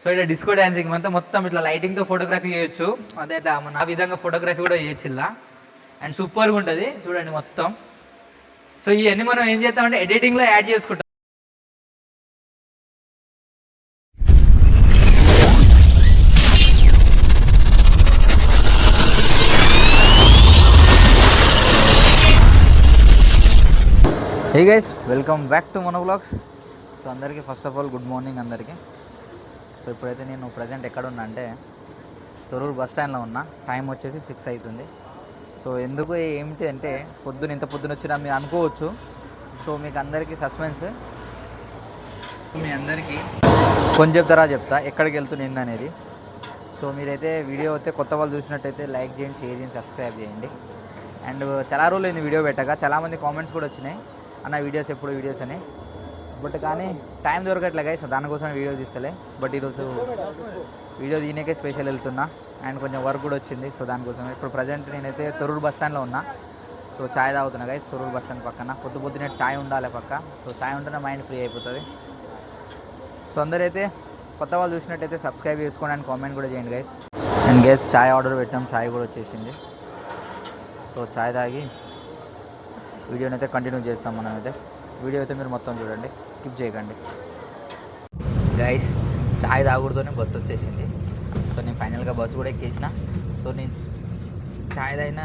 So ఇక్కడ disco dancing అంతా మొత్తం ఇట్లా లైటింగ్తో ఫోటోగ్రఫీ చేయొచ్చు. అదే ఇట్లా ఆ విధంగా ఫోటోగ్రఫీ కూడా చేయొచ్చు ఇలా. అండ్ సూపర్గా ఉంటుంది చూడండి మొత్తం. సో ఇవన్నీ మనం ఏం చేస్తామంటే ఎడిటింగ్లో యాడ్ చేసుకుంటాం. Hey guys, welcome back to మన వ్లాగ్స్. సో అందరికీ first of all good morning అందరికీ. సో ఇప్పుడైతే నేను ప్రజెంట్ ఎక్కడ ఉన్నా అంటే తొర్రూరు బస్ స్టాండ్లో ఉన్నా. టైం వచ్చేసి 6 అవుతుంది. సో ఎందుకు ఏమిటి అంటే ఇంత పొద్దున వచ్చినా మీరు అనుకోవచ్చు. సో మీకు అందరికీ సస్పెన్స్. మీ అందరికీ కొంచెం చెప్తా ఎక్కడికి వెళ్తుంది అనేది. సో మీరైతే వీడియో అయితే కొత్త వాళ్ళు చూసినట్టయితే లైక్ చేయండి, షేర్ చేయండి, సబ్స్క్రైబ్ చేయండి. అండ్ చాలా రోజులు అయింది వీడియో పెట్టగా. చాలామంది కామెంట్స్ కూడా వచ్చినాయి, అన్న వీడియోస్ ఎప్పుడు వీడియోస్ అని. బట్ కానీ టైం దొరకట్లే గైస్, దానికోసం వీడియో తీస్తలే. బట్ ఈరోజు వీడియో దీనికే స్పెషల్ వెళ్తున్నా. అండ్ కొంచెం వర్క్ కూడా వచ్చింది. సో దానికోసం ఇప్పుడు ప్రజెంట్ నేనైతే తొర్రూరు బస్ స్టాండ్లో ఉన్నా. సో ఛాయ్ తాగుతున్నా గైస్, తొర్రూరు బస్ స్టాండ్ పక్కన. పొద్దునే ఛాయ్ ఉండాలి పక్క. సో ఛాయ్ ఉంటేనే మైండ్ ఫ్రీ అయిపోతుంది. సో అందరైతే కొత్త వాళ్ళు చూసినట్టయితే సబ్స్క్రైబ్ చేసుకోండి అండ్ కామెంట్ కూడా చేయండి guys. And guys chai order పెట్టాం, ఛాయ్ కూడా వచ్చేసింది. సో ఛాయ్ తాగి వీడియోని అయితే కంటిన్యూ చేస్తాం మనమైతే. వీడియో అయితే మీరు మొత్తం చూడండి, స్కిప్ చేయకండి గైస్. ఛాయ్ తాగకూడదునే బస్సు వచ్చేసింది. సో నేను ఫైనల్గా బస్సు కూడా ఎక్కేసిన. సో నేను ఛాయ్ తాగిన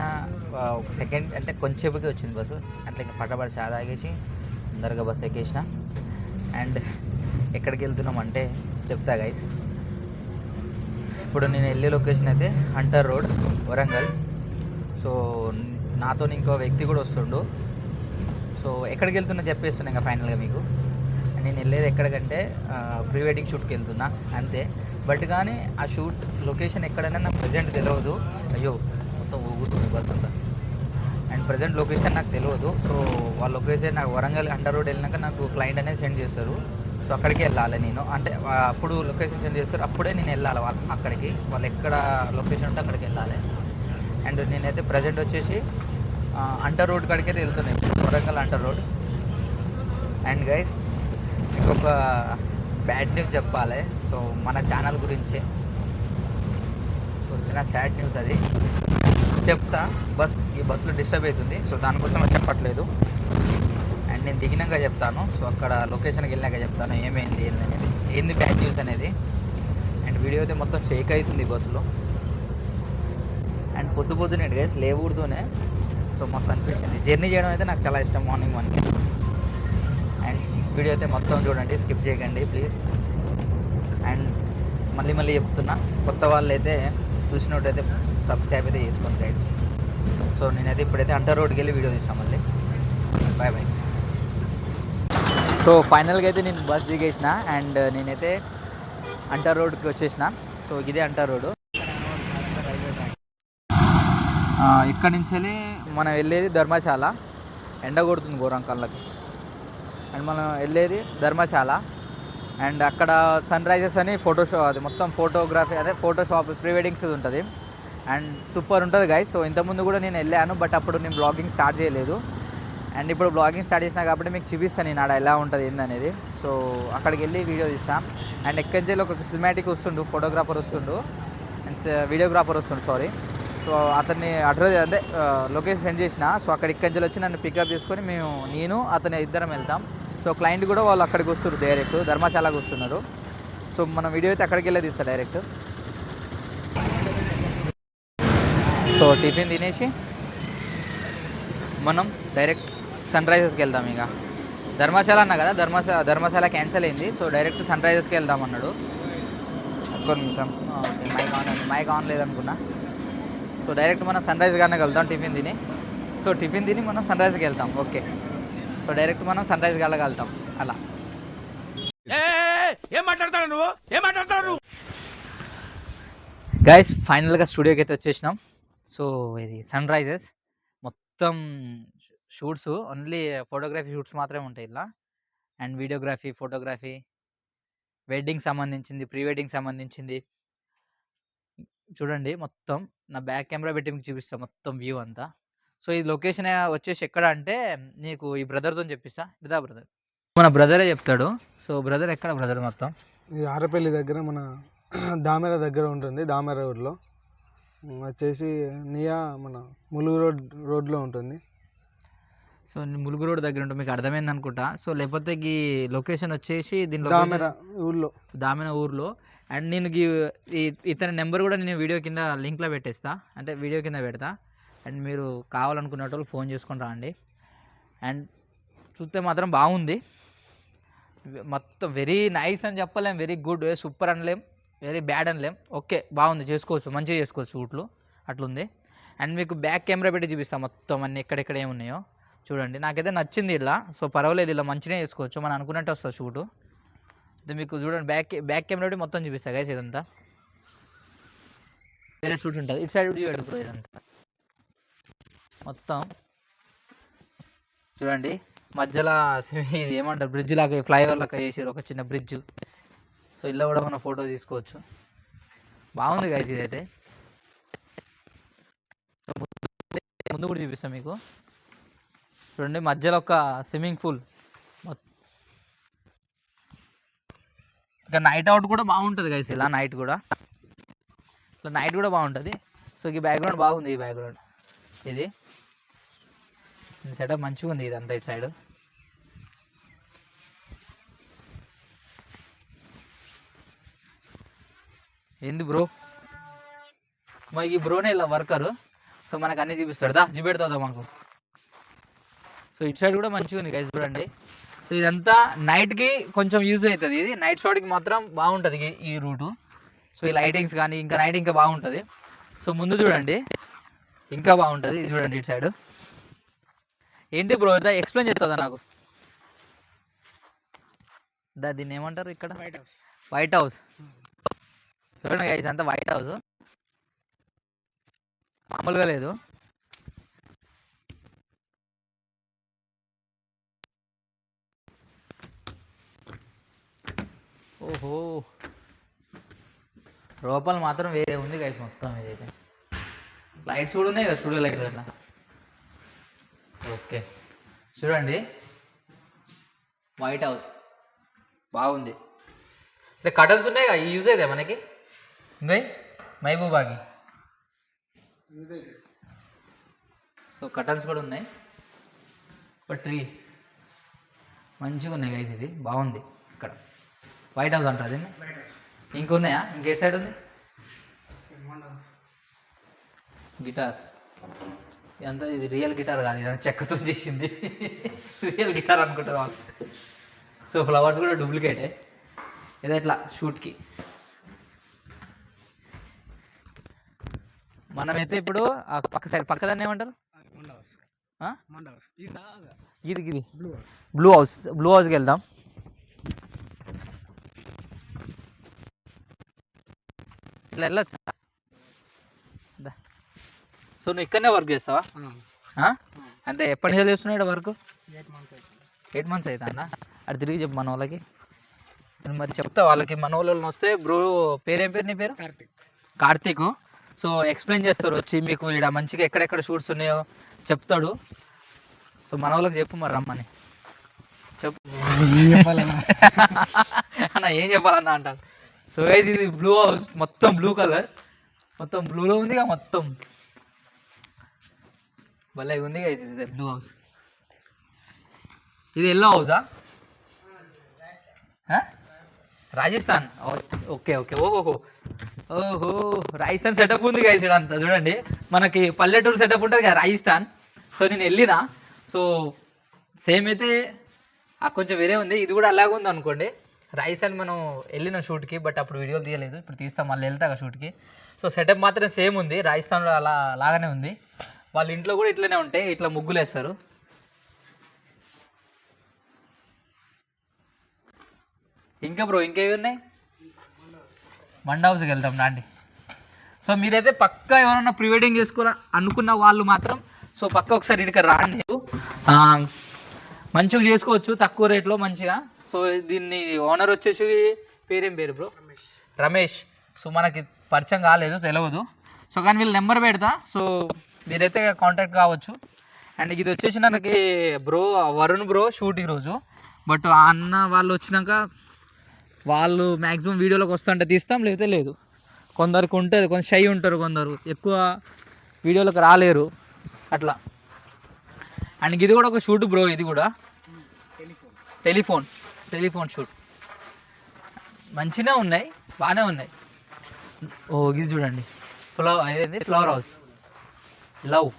ఒక సెకండ్ అంటే కొంచెంసేపుకి వచ్చింది బస్సు. అట్లా ఇంకా పట్టబడి ఛాయ్ తాగేసి అందరిగా బస్సు ఎక్కేసిన. అండ్ ఎక్కడికి వెళ్తున్నామంటే చెప్తా గైస్. ఇప్పుడు నేను వెళ్ళే లొకేషన్ అయితే హంటర్ రోడ్, వరంగల్. సో నాతో ఇంకో వ్యక్తి కూడా వస్తుండు. సో ఎక్కడికి వెళ్తున్నా చెప్పేస్తున్నా ఇంకా ఫైనల్గా మీకు. నేను వెళ్ళేది ఎక్కడికంటే ప్రీ వెడ్డింగ్ షూట్కి వెళ్తున్నా అంతే. బట్ కానీ ఆ షూట్ లొకేషన్ ఎక్కడైనా నాకు ప్రజెంట్ తెలియదు. అయ్యో మొత్తం ఊగుతుంది బస్ అంతా. అండ్ ప్రజెంట్ లొకేషన్ నాకు తెలియదు. సో వాళ్ళ లొకేషన్ నాకు వరంగల్ హంటర్ రోడ్ వెళ్ళినాక నాకు క్లయింట్ అనేది సెండ్ చేస్తారు. సో అక్కడికి వెళ్ళాలి నేను. అంటే అప్పుడు లొకేషన్ సెండ్ చేస్తారు, అప్పుడే నేను వెళ్ళాలి అక్కడికి. వాళ్ళు ఎక్కడ లొకేషన్ ఉంటే అక్కడికి వెళ్ళాలి. అండ్ నేనైతే ప్రజెంట్ వచ్చేసి అంటర్ రోడ్ కాడికి అయితే వెళ్తున్నాయి, వరంగల్ అంటర్ రోడ్. అండ్ గైస్ ఇంకొక బ్యాడ్ న్యూస్ చెప్పాలి. సో మన ఛానల్ గురించే వచ్చిన సాడ్ న్యూస్ అది చెప్తా. ఈ బస్సులో డిస్టర్బ్ అవుతుంది. సో దానికోసం చెప్పట్లేదు. అండ్ నేను దిగినాక చెప్తాను. సో అక్కడ లొకేషన్కి వెళ్ళినాక చెప్తాను ఏమైంది ఏందనేది, ఏంది బ్యాడ్ న్యూస్ అనేది. అండ్ వీడియో అయితే మొత్తం షేక్ అవుతుంది బస్సులో. అండ్ పొద్దునే గైస్ లేవూడుతూనే సో మస్తు అనిపించింది. జర్నీ చేయడం అయితే నాకు చాలా ఇష్టం, మార్నింగ్ 1కి. అండ్ వీడియో అయితే మొత్తం చూడండి, స్కిప్ చేయకండి ప్లీజ్. అండ్ మళ్ళీ చెప్తున్నా, కొత్త వాళ్ళు అయితే చూసినట్టయితే సబ్స్క్రైబ్ అయితే చేసుకోండి గైస్. సో నేనైతే ఇప్పుడైతే అంటర్ రోడ్కి వెళ్ళి వీడియో తీస్తాను మళ్ళీ. Bye bye. సో ఫైనల్గా అయితే నేను బస్ దిగేసిన. అండ్ నేనైతే అంటర్ రోడ్కి వచ్చేసిన. సో ఇదే అంటర్ రోడ్డు. ఇక్కడి నుంచి మనం వెళ్ళేది ధర్మశాల. ఎండ కొడుతుంది ఘోరం కళ్ళకి. అండ్ మనం వెళ్ళేది ధర్మశాల. అండ్ అక్కడ సన్ రైజెస్ అని అది మొత్తం ఫోటోగ్రఫీ, అదే ఫోటో షాప్, ప్రీ వెడ్డింగ్స్ ఉంటుంది. అండ్ సూపర్ ఉంటుంది గైస్. సో ఇంతకుముందు కూడా నేను వెళ్ళాను, బట్ అప్పుడు నేను బ్లాగింగ్ స్టార్ట్ చేయలేదు. అండ్ ఇప్పుడు బ్లాగింగ్ స్టార్ట్ చేసినా కాబట్టి మీకు చూపిస్తాను నేను ఆడ ఎలా ఉంటుంది ఏందనేది. సో అక్కడికి వెళ్ళి వీడియో తీస్తాను. అండ్ ఎక్కడి నుంచి ఒక సినిమాటిక్ వస్తుండు, ఫోటోగ్రాఫర్ వస్తుండు, అండ్ వీడియోగ్రాఫర్ వస్తుండు సారీ. సో అతన్ని అడ్రస్ అంటే లొకేషన్ సెండ్ చేసిన. సో ఇక్కడి నుంచి వచ్చి నన్ను పికప్ చేసుకొని నేను అతని ఇద్దరం వెళ్తాం. సో క్లయింట్ కూడా వాళ్ళు అక్కడికి వస్తారు, డైరెక్ట్ ధర్మశాలకు వస్తున్నారు. సో మన వీడియో అయితే అక్కడికి వెళ్ళే తీస్తారు డైరెక్ట్. సో టిఫిన్ తినేసి మనం డైరెక్ట్ సన్ రైజెస్కి వెళ్దాం. ఇక ధర్మశాల అన్నా కదా, ధర్మశాల క్యాన్సిల్ అయింది. సో డైరెక్ట్ సన్ రైజెస్కి వెళ్దాం అన్నాడు. ఒక్క నిమిషం, మైక్ ఆన్ లేదనుకున్నా. సో డైరెక్ట్ మనం సన్ రైజ్ గానే వెళ్తాం టిఫిన్ తిని. సో టిఫిన్ తిని మనం సన్ రైజ్కి వెళ్తాం. ఓకే, సో డైరెక్ట్ మనం సన్ రైజ్ గాళ్ళకి వెళ్తాం అలా. గైస్ ఫైనల్గా స్టూడియోకి అయితే వచ్చేసినాం. సో ఇది సన్ రైజెస్ మొత్తం షూట్స్, ఓన్లీ ఫోటోగ్రఫీ షూట్స్ మాత్రమే ఉంటాయి ఇలా. అండ్ వీడియోగ్రఫీ, ఫోటోగ్రఫీ, వెడ్డింగ్ సంబంధించింది, ప్రీ వెడ్డింగ్ సంబంధించింది. చూడండి మొత్తం నా బ్యాక్ కెమెరా పెట్టి మీకు చూపిస్తా మొత్తం వ్యూ అంతా. సో ఈ లొకేషన్ వచ్చేసి ఎక్కడ అంటే నీకు ఈ బ్రదర్తో చెప్పిస్తా. ఇదా బ్రదర్, మన బ్రదరే చెప్తాడు. సో బ్రదర్ ఎక్కడ బ్రదర్ మొత్తం ఇది ఆరపల్లి దగ్గర మన దామెర దగ్గర ఉంటుంది, దామెర రోడ్లో వచ్చేసి నియా మన ములుగు రోడ్లో ఉంటుంది. సో ములుగు రోడ్ దగ్గర ఉంటుంది, మీకు అర్థమైంది అనుకుంటా. సో లేకపోతే ఈ లొకేషన్ వచ్చేసి దీని దామెర ఊర్లో, దామెర ఊర్లో. అండ్ నేను ఇతని నెంబర్ కూడా నేను వీడియో కింద లింక్లో పెట్టేస్తా, అంటే వీడియో కింద పెడతా. అండ్ మీరు కావాలనుకునే వాళ్ళు ఫోన్ చేసుకొని రండి. అండ్ చూస్తే మాత్రం బాగుంది, మొత్తం వెరీ నైస్ అని చెప్పలేం, వెరీ గుడ్, సూపర్ అనలేం, వెరీ బ్యాడ్ అనలేం, ఓకే బాగుంది, చేసుకోవచ్చు, మంచిగా చేసుకోవచ్చు షూట్లు అట్లుంది. అండ్ మీకు బ్యాక్ కెమెరా పెట్టి చూపిస్తాను మొత్తం అన్నీ ఎక్కడెక్కడ ఏమున్నాయో చూడండి. నాకైతే నచ్చింది ఇలా, సో పర్వాలేదు, ఇలా మంచిగా చేసుకోవచ్చు, మనం అనుకున్నట్టు వస్తుంది షూటు. అయితే మీకు చూడండి బ్యాక్ కెమెరా పెట్టి మొత్తం చూపిస్తా గైస్. ఇదంతా వేరే షూట్ ఉంటుంది, ఇటు సైడ్ చూడండి ఇదంతా మొత్తం చూడండి. మధ్యలో ఇది ఏమంటారు, బ్రిడ్జ్ లాగా, ఫ్లైఓవర్ లాగా చేసారు, ఒక చిన్న బ్రిడ్జ్. సో ఇలా కూడా మనం ఫోటో తీసుకోవచ్చు, బాగుంది గైస్ ఇదైతే. ముందు కూడా చూపిస్తాం మీకు చూడండి, మధ్యలో ఒక స్విమ్మింగ్ పూల్. ఇంకా నైట్ అవుట్ కూడా బాగుంటుంది గైస్, ఇలా నైట్ కూడా బాగుంటుంది. సో ఈ బ్యాక్గ్రౌండ్ బాగుంది, ఈ బ్యాక్గ్రౌండ్ ఇది సెటప్ మంచిగా ఉంది, ఇదంతా ఇటు సైడ్. ఏంది బ్రో, మా ఈ బ్రోనే ఇలా వర్కరు, సో మనకు అన్నీ చూపిస్తాడు, చూపెడతా మనకు. సో ఇటు సైడ్ కూడా మంచిగా ఉంది గైస్ చూడండి. సో ఇదంతా నైట్కి కొంచెం యూజ్ అవుతుంది, ఇది నైట్ షాట్కి మాత్రం బాగుంటుంది ఈ రూటు. సో ఈ లైటింగ్స్ కానీ ఇంకా నైట్ ఇంకా బాగుంటుంది. సో ముందు చూడండి ఇంకా బాగుంటుంది, ఇది చూడండి ఇటు సైడ్. ఏంటి బ్రో ఇదా ఎక్స్ప్లెయిన్ చేస్తుందా నాకు, దీన్ని ఏమంటారు ఇక్కడ, వైట్ హౌస్. చూడండి గైస్ అంతా వైట్ హౌస్, మామూలుగా లేదు. ఓహో లోపల మాత్రం వేరే ఉంది గైస్ మొత్తం. ఇదైతే లైట్స్ కూడా ఉన్నాయి కదా, స్టూడియో లైట్స్ అట్లా. ఓకే చూడండి వైట్ హౌస్ బాగుంది, అంటే కటన్స్ ఉన్నాయి కదా, ఈ యూజ్ అయితే మనకి ఇంకా మహబూబాకి. సో కటన్స్ కూడా ఉన్నాయి, ఒక ట్రీ మంచిగా ఉన్నాయి గైస్, ఇది బాగుంది. ఇక్కడ వైట్ హౌస్ అంటారు దీన్ని. ఇంకున్నాయా, ఇంకే సైడ్ ఉంది గిటార్, ఎంత ఇది రియల్ గిటార్ కాదు, ఇది చెక్కతో చేసింది, రియల్ గిటార్ అనుకుంటారు వాళ్ళు. సో ఫ్లవర్స్ కూడా డూప్లికేటే, ఏదో ఇట్లా షూట్కి. మనమైతే ఇప్పుడు ఆ పక్క సైడ్, పక్కదాన్ని ఏమంటారు, ఇది బ్లూ హౌస్కి వెళ్దాం. ఇట్లా వెళ్ళొచ్చు. సో నువ్వు ఇక్కడనే వర్క్ చేస్తావా, అంటే ఎప్పటి నుంచి చేస్తున్నాడు వర్క్? 8 months అవుతుందా? అది తిరిగి చెప్పు మన వాళ్ళకి, మరి చెప్తా వాళ్ళకి. మన వాళ్ళని వస్తే బ్రో పేరేం పేరు, నీ పేరు? కార్తీక్. సో ఎక్స్ప్లెయిన్ చేస్తారు వచ్చి మీకు, ఇక్కడ మంచిగా ఎక్కడెక్కడ షూట్స్ ఉన్నాయో చెప్తాడు. సో మన వాళ్ళకి చెప్పు మరి రమ్మని చెప్పు అన్న, ఏం చెప్పాలన్నా అంటారు. సో గైస్ ఇది బ్లూ హౌస్, మొత్తం బ్లూ కలర్, మొత్తం బ్లూలో ఉందిగా మొత్తం, భలే ఉంది గైస్ ఇది బ్లూ హౌస్. ఇది ఎల్లో హౌసా? రాజస్థాన్. ఓకే ఓకే, ఓహో ఓహో రాజస్థాన్ సెటప్ ఉంది గైస్ ఇక్కడ అంతా. చూడండి మనకి పల్లెటూరు సెటప్ ఉంటుంది కదా రాజస్థాన్. సో నేను వెళ్ళినా, సో సేమ్ అయితే కొంచెం వేరే ఉంది, ఇది కూడా అలాగే ఉంది అనుకోండి. రాజస్థాన్ మనం వెళ్ళిన షూట్కి, బట్ అప్పుడు వీడియోలు తీయలేదు, ఇప్పుడు తీస్తాం, మళ్ళీ వెళ్తా షూట్కి. సో సెటప్ మాత్రం సేమ్ ఉంది, రాజస్థాన్లో లాగానే ఉంది. వాళ్ళ ఇంట్లో కూడా ఇట్లనే ఉంటాయి, ఇట్లా ముగ్గులు వేస్తారు. ఇంకా బ్రో ఇంకేవి ఉన్నాయి? మండ హౌస్కి వెళ్తాం రండి. సో మీరైతే పక్కా ఎవరైనా ప్రీ వెడ్డింగ్ చేసుకోరా అనుకున్న వాళ్ళు మాత్రం, సో పక్క ఒకసారి ఇక్కడికి రాండి, మంచిగా చేసుకోవచ్చు తక్కువ రేట్లో మంచిగా. సో దీన్ని ఓనర్ వచ్చేసి పేరేం పేరు బ్రో? రమేష్. సో మనకి పరిచయం కాలేదు, తెలియదు. సో కానీ వీళ్ళ నెంబర్ పెడతా, సో మీరైతే కాంటాక్ట్ కావచ్చు. అండ్ ఇది వచ్చేసి మనకి బ్రో వరుణ్ బ్రో షూట్ ఈరోజు, బట్ ఆ అన్న వాళ్ళు వచ్చినాక వాళ్ళు మ్యాక్సిమం వీడియోలోకి వస్తుంటే తీస్తాం, లేకపోతే లేదు. కొందరికి ఉంటుంది, కొంచెం షై ఉంటారు, కొందరు ఎక్కువ వీడియోలోకి రాలేరు అట్లా. అండ్ ఇది కూడా ఒక షూట్ బ్రో, ఇది కూడా టెలిఫోన్ షూట్. మంచిగా ఉన్నాయి, బాగానే ఉన్నాయి. ఓ ఇది చూడండి, అదేంటి flower house, love.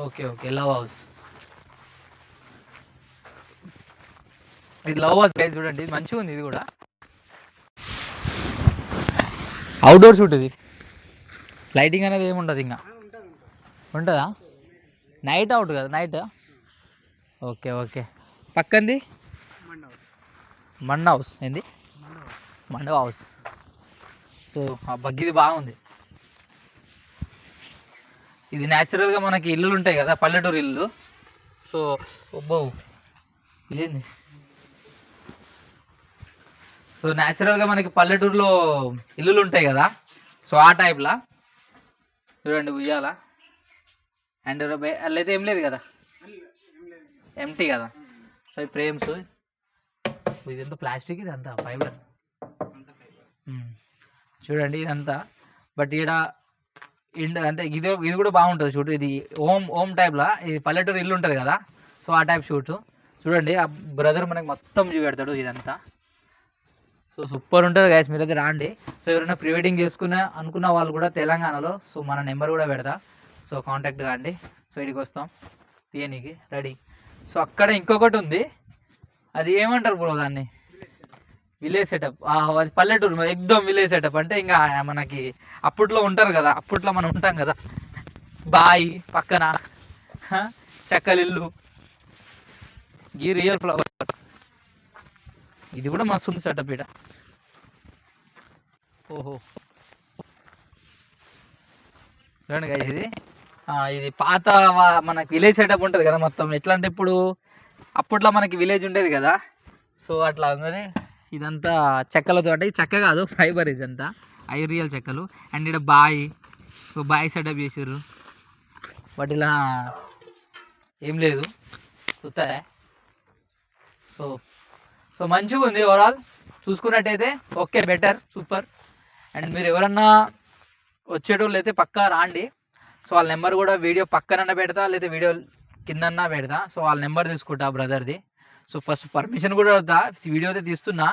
Okay love house, ఇది లవ్ హౌస్ గైస్ చూడండి, ఇది మంచిగా ఉంది. ఇది కూడా అవుట్డోర్ షూట్, ఇది లైటింగ్ అనేది ఏముండదు, ఇంకా ఉంటుందా? నైట్ అవుట్ కదా, నైట్. ఓకే పక్కంది మండ హౌస్, ఏంది మండ హౌస్. సో ఆ బగ్గిది బాగుంది. ఇది న్యాచురల్గా మనకి ఇల్లులు ఉంటాయి కదా, పల్లెటూరు ఇల్లు. సో ఒబ్బో ఇదేంది, సో న్యాచురల్గా మనకి పల్లెటూరులో ఇల్లులు ఉంటాయి కదా, సో ఆ టైప్లా చూడండి. ఉయ్యాల అండ్ అట్లయితే ఏం లేదు కదా, ఎంటీ కదా. సో ఈ ఫ్రేమ్స్, ఇదంతా ప్లాస్టిక్, ఇదంతా ఫైబర్ చూడండి ఇదంతా. బట్ ఈడ అంటే ఇది కూడా బాగుంటుంది షూట్. ఇది ఓమ్ టైప్లా, ఇది పల్లెటూరు ఇల్లు ఉంటుంది కదా, సో ఆ టైప్ షూట్. చూడండి ఆ బ్రదర్ మనకి మొత్తం చూపెడతాడు ఇదంతా. సో సూపర్ ఉంటుంది గైస్, మీరైతే రాండి. సో ఎవరైనా ప్రీ వెడ్డింగ్ అనుకున్న వాళ్ళు కూడా తెలంగాణలో, సో మన నెంబర్ కూడా పెడతా, సో కాంటాక్ట్ కాండి. సో ఇక్కడికి వస్తాం తీయనికి రెడీ. సో అక్కడ ఇంకొకటి ఉంది, అది ఏమంటారు బ్రో దాన్ని, విలేజ్ సెటప్. అది పల్లెటూరు ఎక్దమ్ విలేజ్ సెటప్. అంటే ఇంకా మనకి అప్పట్లో ఉంటారు కదా, అప్పట్లో మనం ఉంటాం కదా, బాయి పక్కన చెక్కలిల్లు, ఈ రియల్ ఫ్లవర్. ఇది కూడా మస్తు ఉంది సెటప్ ఇక్కడ. ఓహో చూడండి guys, ఇది పాత మనకి విలేజ్ సెటప్ ఉంటుంది కదా మొత్తం. ఎట్లా అంటే ఇప్పుడు అప్పట్లో మనకి విలేజ్ ఉండేది కదా, సో అట్లా ఉన్నది. ఇదంతా చెక్కలతో, అంటే చెక్క కాదు ఫైబర్, ఇదంతా రియల్ చెక్కలు. అండ్ ఇక్కడ బాయి సెటప్ చేసారు. బట్ ఇలా ఏం లేదు చూస్తారా. సో మంచిగా ఉంది ఓవరాల్ చూసుకున్నట్టయితే. Okay better, super. అండ్ మీరు ఎవరన్నా వచ్చేటోళ్ళు అయితే పక్కా రాండి. సో వాళ్ళ నెంబర్ కూడా వీడియో పక్కనన్నా పెడతా, లేదా వీడియో కిందన్నా పెడతా. సో వాళ్ళ నెంబర్ తీసుకుంటా బ్రదర్ది. సో ఫస్ట్ పర్మిషన్ కూడా వద్దా, వీడియో అయితే తీస్తున్నా.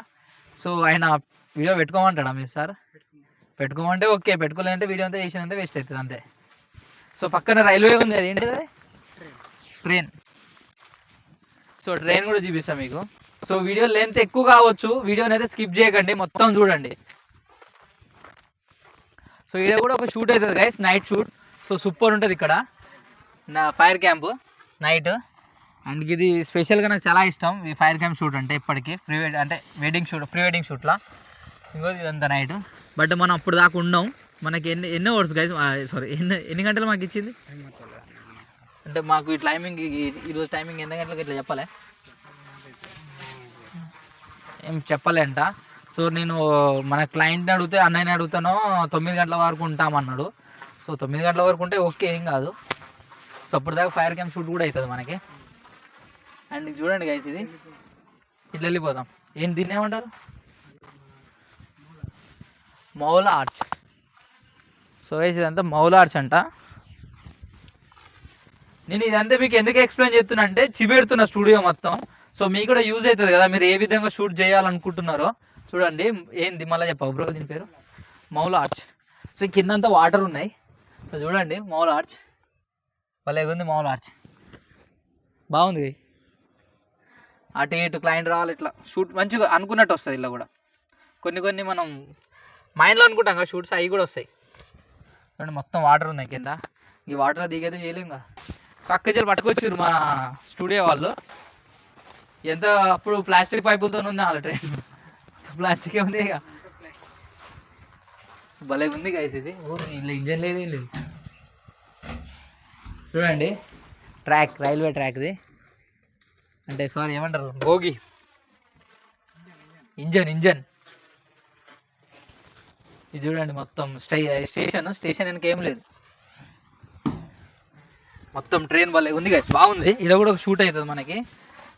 సో ఆయన వీడియో పెట్టుకోమంటాడా మీరు సార్? పెట్టుకోమంటే ఓకే, పెట్టుకోలేదంటే వీడియో అంతా చేసినంత వేస్ట్ అవుతుంది అంతే. సో పక్కన రైల్వే ఉంది, అది ఏంటిది, ట్రైన్. సో ట్రైన్ కూడా చూపిస్తాను మీకు. సో వీడియో లెంత్ ఎక్కువ కావచ్చు, వీడియోని అయితే స్కిప్ చేయకండి, మొత్తం చూడండి. సో ఇక్కడ కూడా ఒక షూట్ అవుతుంది guys, night shoot. So super ఉంటుంది ఇక్కడ నా ఫైర్ క్యాంప్ నైట్. అండ్ ఇది స్పెషల్గా నాకు చాలా ఇష్టం ఈ ఫైర్ క్యాంప్ షూట్ అంటే. ఇప్పటికీ అంటే ప్రీ వెడ్డింగ్ షూట్లా ఇంకోది ఇదంతా నైట్. బట్ మనం అప్పుడు దాకా ఉన్నాం. మనకి ఎన్ని అవర్స్ గైస్, సారీ ఎన్ని గంటలు మాకు ఇచ్చింది అంటే, మాకు ఈ టైమింగ్ ఈరోజు టైమింగ్ ఎన్ని గంటలకు ఇట్లా చెప్పలే, ఏం చెప్పలే అంట. సో నేను మన క్లయింట్ని అడిగితే, అన్నయ్యని అడుగుతానో 9 గంటల వరకు ఉంటామన్నాడు. సో 9 గంటల వరకు ఉంటే ఓకే, ఏం కాదు. సో అప్పటిదాకా ఫైర్ క్యాంప్ షూట్ కూడా అవుతుంది మనకి. అండ్ చూడండి గైస్, ఇది ఇట్లా వెళ్ళిపోదాం. దీన్ని ఏమంటారు, మౌల ఆర్చ్. సో గైస్ ఇదంతా మౌల ఆర్చ్ అంట. నేను ఇదంతా మీకు ఎందుకు ఎక్స్ప్లెయిన్ చేస్తున్నా అంటే, చిబెడుతున్న స్టూడియో మొత్తం. సో మీకు కూడా యూజ్ అవుతుంది కదా, మీరు ఏ విధంగా షూట్ చేయాలనుకుంటున్నారో. చూడండి ఏంది మళ్ళీ చెప్పావు బ్రో దీని పేరు, మౌల ఆర్చ్. సో కిందంతా వాటర్ ఉన్నాయి. సో చూడండి మౌల ఆర్చ్, భలే ఉంది మౌల ఆర్చ్, బాగుంది. అటు ఇటు క్లయింట్ రావాలి, ఇట్లా షూట్ మంచిగా అనుకున్నట్టు వస్తుంది. ఇలా కూడా కొన్ని మనం మైండ్లో అనుకుంటాం కదా షూట్స్, అవి కూడా వస్తాయి. చూడండి మొత్తం వాటర్ ఉన్నాయి కింద. ఈ వాటర్ దిగైతే చేయలేం కదా. చక్కజలు పట్టుకొచ్చారు మా స్టూడియో వాళ్ళు. ఎంత అప్పుడు ప్లాస్టిక్ పైపులతో ఉంది వాళ్ళ ట్రైన్, ప్లాస్టిక్ ఉంది ఇక. భలే ఉంది గైస్ ఇది. ఇలా ఇంజన్ లేదు, ఏం లేదు. చూడండి ట్రాక్, రైల్వే ట్రాక్ది, అంటే సారీ ఏమంటారు, బోగి, ఇంజన్. ఇది చూడండి మొత్తం స్టేషన్ వెనక ఏం లేదు, మొత్తం ట్రైన్ వల్లే ఉంది గైస్, బాగుంది. ఇక్కడ కూడా ఒక షూట్ అవుతుంది మనకి.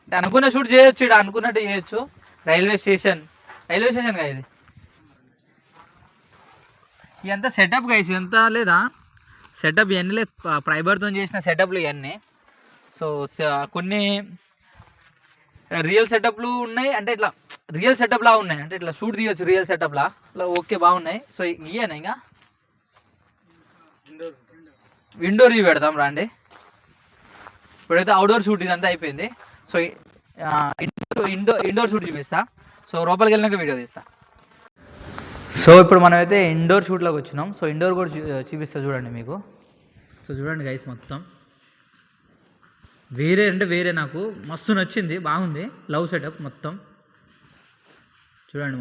అంటే అనుకున్న షూట్ చేయొచ్చు, ఇక్కడ అనుకున్నట్టు చేయొచ్చు. రైల్వే స్టేషన్ రైల్వే స్టేషన్ గా ఇది. ఇదంతా సెటప్ గైస్, ఇదంతా లేదా సెటప్, ఇవన్నీ లేదు ఫైబర్తో చేసిన సెటప్లు ఇవన్నీ. సో కొన్ని రియల్ సెటప్లు ఉన్నాయి, అంటే ఇట్లా రియల్ సెటప్ లా ఉన్నాయి, అంటే ఇట్లా షూట్ తీయచ్చు రియల్ సెటప్ లా, ఇట్లా ఓకే బాగున్నాయి. సో ఇయ్యనా ఇంకా ఇండోర్ ఇవి పెడతాం రండి. ఇప్పుడైతే అవుట్డోర్ షూట్ ఇదంతా అయిపోయింది. సో ఇండోర్ షూట్ చూపిస్తా. సో లోపలికి వెళ్ళినాక వీడియో తీస్తా. సో ఇప్పుడు మనమైతే ఇండోర్ షూట్లోకి వచ్చినాం. సో ఇండోర్ కూడా చూపిస్తా చూడండి మీకు. సో చూడండి గైస్, మొత్తం వేరే అంటే వేరే, నాకు మస్తు నచ్చింది, బాగుంది. లవ్ సెటప్ మొత్తం చూడండి,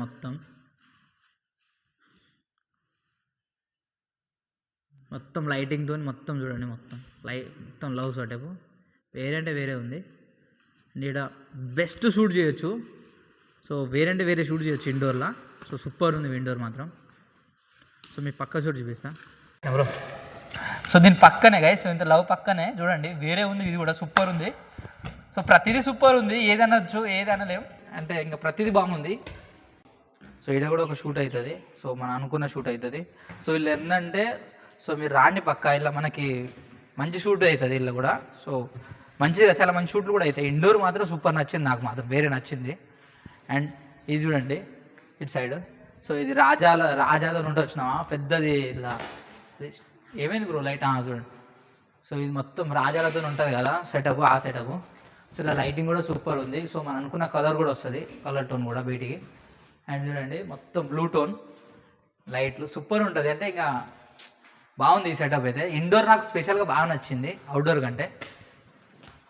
మొత్తం లైటింగ్తో మొత్తం చూడండి, మొత్తం లవ్ సెటప్ వేరే అంటే వేరే ఉంది. ఇక్కడ బెస్ట్ షూట్ చేయొచ్చు. సో వేరే అంటే వేరే షూట్ చేయొచ్చు ఇండోర్లో. సో సూపర్ ఉంది ఇండోర్ మాత్రం. సో మీకు పక్క షూట్ చూపిస్తా బ్రో. సో దీని పక్కనే గైస్, ఇంత లవ్ పక్కనే చూడండి వేరే ఉంది, ఇది కూడా సూపర్ ఉంది. సో ప్రతిదీ సూపర్ ఉంది, ఏదనొచ్చు ఏదనలేం, అంటే ఇంకా ప్రతిదీ బాగుంది. సో ఇక్కడ కూడా ఒక షూట్ అవుతుంది. సో మనం అనుకున్న షూట్ అవుతుంది. సో వీళ్ళు ఏంటంటే, సో మీరు రాండి పక్క, ఇలా మనకి మంచి షూట్ అవుతుంది ఇలా కూడా. సో మంచిగా చాలా మంచి షూట్లు కూడా అవుతాయి. ఇండోర్ మాత్రం సూపర్ నచ్చింది నాకు, మాత్రం వేరే నచ్చింది. అండ్ ఇది చూడండి ఇటు సైడ్. సో ఇది రాజాలో ఉంటే వచ్చినావా పెద్దది ఇలా, ఏమైంది బ్రో లైట్ చూడండి. సో ఇది మొత్తం రాజాలతో ఉంటుంది కదా సెటప్, ఆ సెటప్. సో ఇలా లైటింగ్ కూడా సూపర్ ఉంది. సో మనం అనుకున్న కలర్ కూడా వస్తుంది, కలర్ టోన్ కూడా బయటికి. అండ్ చూడండి మొత్తం బ్లూ టోన్ లైట్లు సూపర్ ఉంటుంది. అంటే ఇంకా బాగుంది ఈ సెటప్ అయితే. ఇండోర్ నాకు స్పెషల్గా బాగా నచ్చింది అవుట్డోర్ కంటే.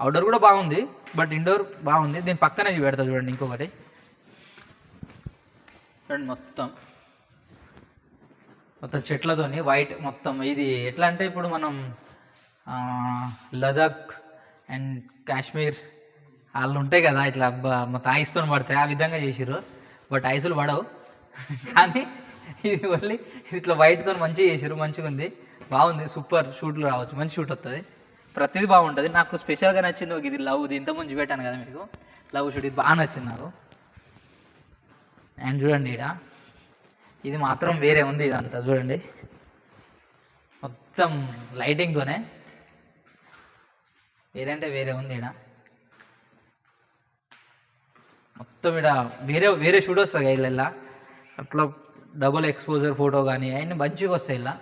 అవుట్డోర్ కూడా బాగుంది, బట్ ఇండోర్ బాగుంది. దీని పక్కనే పెడతా చూడండి ఇంకొకటి. చూడండి మొత్తం చెట్లతోని వైట్ మొత్తం. ఇది ఎట్లా అంటే ఇప్పుడు మనం లదాఖ్ అండ్ కాశ్మీర్ వాళ్ళు ఉంటాయి కదా, ఇట్లా మొత్తం ఐస్తో పడతాయి, ఆ విధంగా చేసిర్రు. బట్ ఐసులు పడవు కానీ ఇది ఓన్లీ ఇట్లా వైట్తో మంచిగా చేసిర్రు, మంచిగా ఉంది, బాగుంది. సూపర్ షూట్లు రావచ్చు, మంచి షూట్ వస్తుంది, ప్రతిదీ బాగుంటుంది. నాకు స్పెషల్గా నచ్చింది ఇది లవ్. ఇది ఇంత ముందు పెట్టాను కదా మీకు, లవ్ షూట్, ఇది బాగా నచ్చింది నాకు. అండ్ చూడండి ఇక్కడ ఇది మాత్రం వేరే ఉంది, ఇదంతా చూడండి మొత్తం లైటింగ్తోనే వేరే అంటే వేరే ఉంది. ఇక్కడ మొత్తం ఇక్కడ వేరే షూట్ వస్తుంది ఇలా, అట్లా డబుల్ ఎక్స్పోజర్ ఫోటో కానీ అవన్నీ మంచిగా వస్తాయి. ఇలా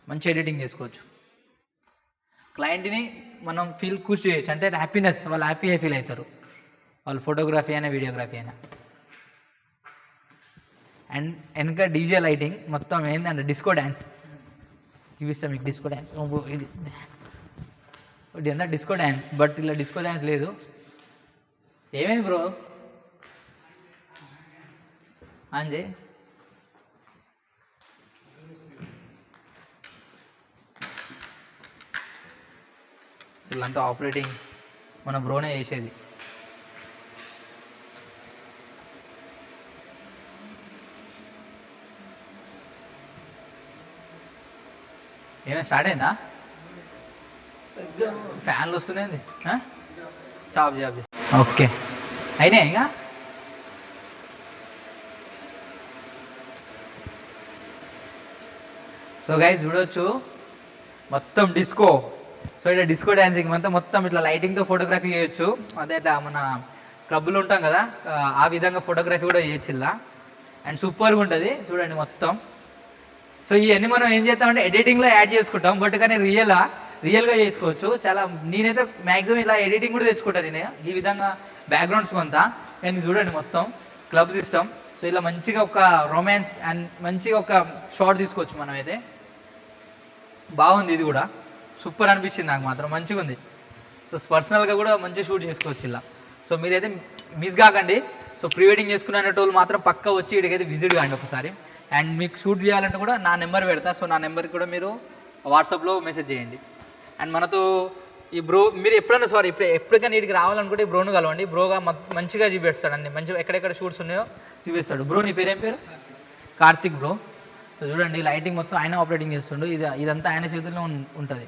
మంచి ఎడిటింగ్ చేసుకోవచ్చు. క్లయింట్ని మనం ఖుషి చేయొచ్చు, అంటే హ్యాపీనెస్, వాళ్ళు హ్యాపీగా ఫీల్ అవుతారు, వాళ్ళు ఫోటోగ్రఫీ అయినా వీడియోగ్రఫీ అయినా. అండ్ వెనక డీజే లైటింగ్ మొత్తం ఏంటంటే డిస్కో డ్యాన్స్ చూపిస్తాం మీకు. డిస్కో డ్యాన్స్ ఇది ఎంత డిస్కో డ్యాన్స్, బట్ ఇలా డిస్కో డ్యాన్స్ లేదు. ఏమైంది బ్రో అంజే? అసలు అంతా ఆపరేటింగ్ మన బ్రోనే చేసేది. ఏమైనా స్టార్ట్ అయిందా? ఫ్యాన్లు వస్తున్నాయి, చాప్ జాబ్. ఓకే అయినా ఇంకా సో గైస్ చూడొచ్చు మొత్తం డిస్కో. సో ఇట్లా డిస్కో డ్యాన్సింగ్ అంతా మొత్తం ఇట్లా లైటింగ్తో ఫోటోగ్రఫీ చేయొచ్చు. అదే ఇట్లా మన క్లబ్లో ఉంటాం కదా, ఆ విధంగా ఫోటోగ్రఫీ కూడా చేయొచ్చు ఇలా. అండ్ సూపర్గా ఉంటుంది చూడండి మొత్తం. సో ఇవన్నీ మనం ఏం చేస్తామంటే ఎడిటింగ్లో యాడ్ చేసుకుంటాం, బట్ కానీ రియల్గా చేసుకోవచ్చు. చాలా నేనైతే మ్యాక్సిమం ఇలా ఎడిటింగ్ కూడా తెచ్చుకుంటాను నేను ఈ విధంగా బ్యాక్గ్రౌండ్స్ కొంత. నేను చూడండి మొత్తం క్లబ్ సిస్టమ్. సో ఇలా మంచిగా ఒక రొమాన్స్ అండ్ మంచిగా ఒక షార్ట్ తీసుకోవచ్చు మనమైతే. బాగుంది, ఇది కూడా సూపర్ అనిపించింది నాకు మాత్రం, మంచిగా ఉంది. సో పర్సనల్గా కూడా మంచి షూట్ చేసుకోవచ్చు ఇలా. సో మీరైతే మిస్ కాకండి. సో ప్రీ వెడ్డింగ్ చేసుకునే టోల్ మాత్రం పక్కా వచ్చి ఇక్కడికైతే విజిట్ కాండి ఒకసారి. అండ్ మీకు షూట్ చేయాలంటే కూడా నా నెంబర్ పెడతా. సో నా నెంబర్కి కూడా మీరు వాట్సాప్లో మెసేజ్ చేయండి. అండ్ మనతో ఈ బ్రో మీరు ఎప్పుడైనా ఎప్పటికైనా నీటికి రావాలనుకుంటే ఈ బ్రోను కలవండి. బ్రోగా మంచిగా చూపిస్తాడు అన్ని, మంచిగా ఎక్కడెక్కడ షూట్స్ ఉన్నాయో చూపిస్తాడు. బ్రో నీ పేరు ఏం పేరు? కార్తిక్ బ్రో. సో చూడండి లైటింగ్ మొత్తం ఆయన ఆపరేటింగ్ చేస్తుండు, ఇదంతా ఆయన చేతుల్లో ఉంటుంది.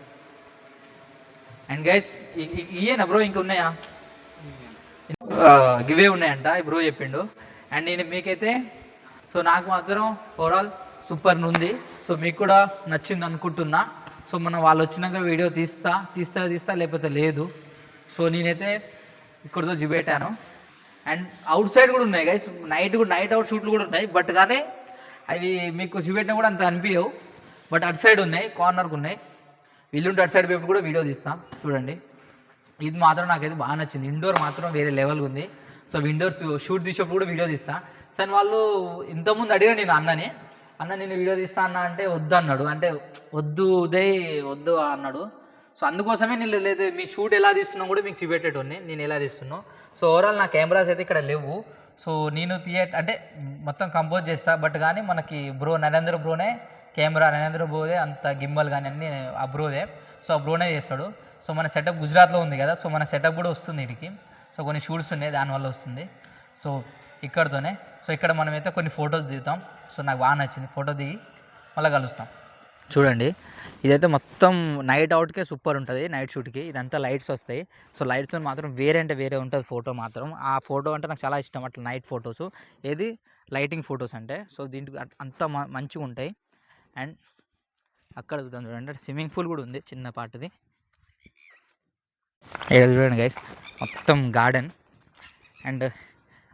అండ్ గైస్ ఇయేనా బ్రో ఇంకా ఉన్నాయా? గివే ఉన్నాయంట బ్రో చెప్పిండు. అండ్ నేను మీకైతే సో నాకు మాత్రం ఓవరాల్ సూపర్ ఉంది. సో మీకు కూడా నచ్చింది అనుకుంటున్నా. సో మనం వాళ్ళు వచ్చినాక వీడియో తీస్తా లేకపోతే లేదు. సో నేనైతే ఇక్కడితో చూపెట్టాను. అండ్ అవుట్ సైడ్ కూడా ఉన్నాయి గైస్, నైట్ అవుట్ షూట్లు కూడా ఉన్నాయి. బట్ కానీ అవి మీకు చూపెట్టినా కూడా అంత అనిపించవు. బట్ అటు సైడ్ ఉన్నాయి, కార్నర్కి ఉన్నాయి. వీళ్ళుంటే అటు సైడ్ పేపర్ కూడా వీడియో తీస్తాం చూడండి. ఇది మాత్రం నాకైతే బాగా నచ్చింది. ఇండోర్ మాత్రం వేరే లెవెల్గా ఉంది. సో ఇండోర్ షూట్ తీసేప్పుడు కూడా వీడియో తీస్తా. సరే వాళ్ళు ఇంతకుముందు అడిగా నేను అన్న నేను వీడియో తీస్తా అన్న అంటే వద్దు అన్నాడు. అంటే వద్దు అన్నాడు. సో అందుకోసమే నేను లేదు మీ షూట్ ఎలా తీస్తున్నా కూడా మీకు చూపెట్టేటోని నేను ఎలా తీస్తున్నాను. సో ఓవరాల్ నా కెమెరాస్ అయితే ఇక్కడ లేవు. సో నేను అంటే మొత్తం కంపోజ్ చేస్తా. బట్ కానీ మనకి నరేంద్ర బ్రోనే కెమెరా, నరేంద్ర బ్రోదే అంత గిమ్మల్ కానీ అన్నీ ఆ బ్రోదే. సో ఆ బ్రోనే చేస్తాడు. సో మన సెటప్ గుజరాత్లో ఉంది కదా, సో మన సెటప్ కూడా వస్తుంది వీడికి. సో కొన్ని షూట్స్ ఉన్నాయి, దానివల్ల వస్తుంది. సో ఇక్కడతోనే సో ఇక్కడ మనమైతే కొన్ని ఫొటోస్ దిగుతాం. సో నాకు బాగా నచ్చింది, ఫోటో దిగి మళ్ళీ కలుస్తాం. చూడండి ఇదైతే మొత్తం నైట్ అవుట్కే సూపర్ ఉంటుంది, నైట్ షూట్కి. ఇదంతా లైట్స్ వస్తాయి. సో లైట్స్తో మాత్రం వేరే అంటే వేరే ఉంటుంది ఫోటో మాత్రం. ఆ ఫోటో అంటే నాకు చాలా ఇష్టం, అట్లా నైట్ ఫొటోస్, ఏది లైటింగ్ ఫొటోస్ అంటే. సో దీంట్లో అంత మంచిగా ఉంటాయి. అండ్ అక్కడ చూడండి స్విమ్మింగ్ పూల్ కూడా ఉంది చిన్న పాటది. ఇక్కడ చూడండి గైస్ మొత్తం గార్డెన్ అండ్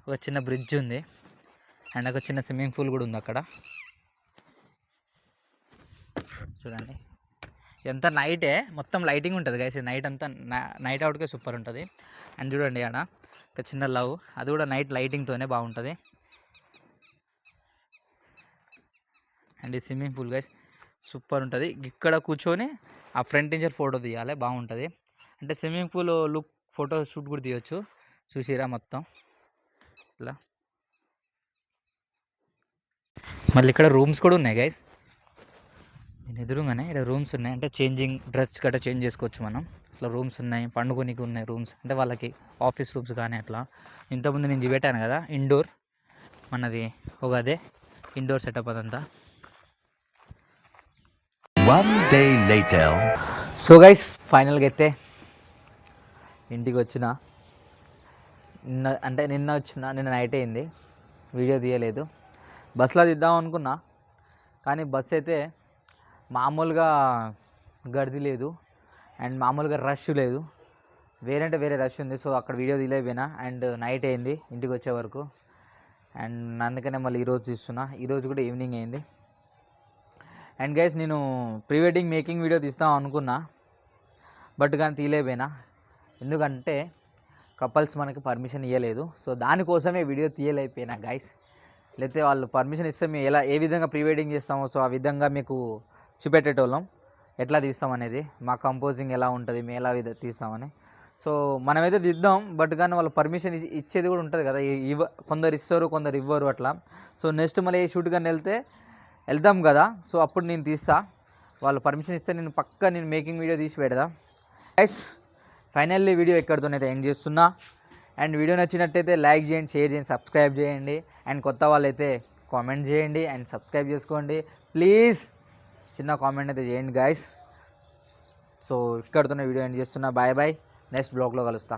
ఒక చిన్న బ్రిడ్జ్ ఉంది అండ్ ఒక చిన్న స్విమ్మింగ్ పూల్ కూడా ఉంది అక్కడ. చూడండి ఇదంతా నైటే, మొత్తం లైటింగ్ ఉంటుంది గైస్. నైట్ అంతా నైట్ అవుట్కే సూపర్ ఉంటుంది. అండ్ చూడండి ఆడ ఒక చిన్న లవ్, అది కూడా నైట్ లైటింగ్తోనే బాగుంటుంది. అండ్ ఈ స్విమ్మింగ్ పూల్ గైస్ సూపర్ ఉంటుంది. ఇక్కడ కూర్చొని ఆ ఫ్రంట్ నుంచి ఫోటో తీయాలి, బాగుంటుంది. అంటే swimming pool look photo shoot కూడా తీయొచ్చు. చూసిరా మొత్తం ఇలా. మళ్ళీ ఇక్కడ రూమ్స్ కూడా ఉన్నాయి గైస్. నేను ఎదురుగానే ఇక్కడ రూమ్స్ ఉన్నాయి, అంటే చేంజింగ్ డ్రెస్ గట్రా చేంజ్ చేసుకోవచ్చు మనం. ఇట్లా రూమ్స్ ఉన్నాయి, పండుకోనికి ఉన్నాయి రూమ్స్, అంటే వాళ్ళకి ఆఫీస్ రూమ్స్ కానీ అట్లా. ఇంతకుముందు నేను చూపెట్టాను కదా ఇండోర్, మనది ఒక అదే ఇండోర్ సెటప్ అదంతా. సో గైస్ ఫైనల్గా అయితే ఇంటికి వచ్చిన నిన్న నైట్ అయింది, వీడియో తీయలేదు. బస్సులో తీద్దాం అనుకున్నా కానీ బస్ అయితే మామూలుగా గర్ది లేదు అండ్ మామూలుగా రష్ లేదు, వేరే రష్ ఉంది. సో అక్కడ వీడియో తీయలేకపోయినా. అండ్ నైట్ అయింది ఇంటికి వచ్చే వరకు. అండ్ అందుకనే మళ్ళీ ఈరోజు తీస్తున్నా. ఈరోజు కూడా ఈవినింగ్ అయింది. అండ్ గైస్ నేను ప్రీ వెడ్డింగ్ మేకింగ్ వీడియో తీస్తాం అనుకున్నా, బట్ కానీ తీయలేకపోయినా. ఎందుకంటే కపుల్స్ మనకి పర్మిషన్ ఇవ్వలేదు. సో దానికోసమే వీడియో తీయలేకపోయినా గైస్. లేకపోతే వాళ్ళు పర్మిషన్ ఇస్తే మేము ఏ విధంగా ప్రీ వెడ్డింగ్ చేస్తామో సో ఆ విధంగా మీకు చూపెట్టేటోళ్ళం, ఎట్లా తీస్తామనేది, మా కంపోజింగ్ ఎలా ఉంటుంది, మేము ఎలా తీస్తామని. సో మనమైతే దిద్దాం, బట్ కానీ వాళ్ళు పర్మిషన్ ఇచ్చేది కూడా ఉంటుంది కదా, కొందరు ఇస్తారు కొందరు ఇవ్వరు అట్లా. సో నెక్స్ట్ మళ్ళీ ఏ షూట్ కానీ వెళ్దాం కదా, సో అప్పుడు నేను తీస్తా. వాళ్ళు పర్మిషన్ ఇస్తే నేను మేకింగ్ వీడియో తీసి పెడదా. గైస్ ఫైనల్లీ వీడియో ఎక్కడితోనైతే ఎండ్ చేస్తున్నా. అండ్ వీడియో నచ్చినట్టయితే లైక్ చేయండి, షేర్ చేయండి, సబ్స్క్రైబ్ చేయండి. అండ్ కొత్త వాళ్ళైతే కామెంట్ చేయండి అండ్ సబ్స్క్రైబ్ చేసుకోండి ప్లీజ్. చిన్న కామెంట్ అయితే చేయండి గైస్. సో ఇక్కడితోనే వీడియో ఎండ్ చేస్తున్నా. బాయ్ బాయ్, నెక్స్ట్ బ్లాగ్లో కలుస్తా.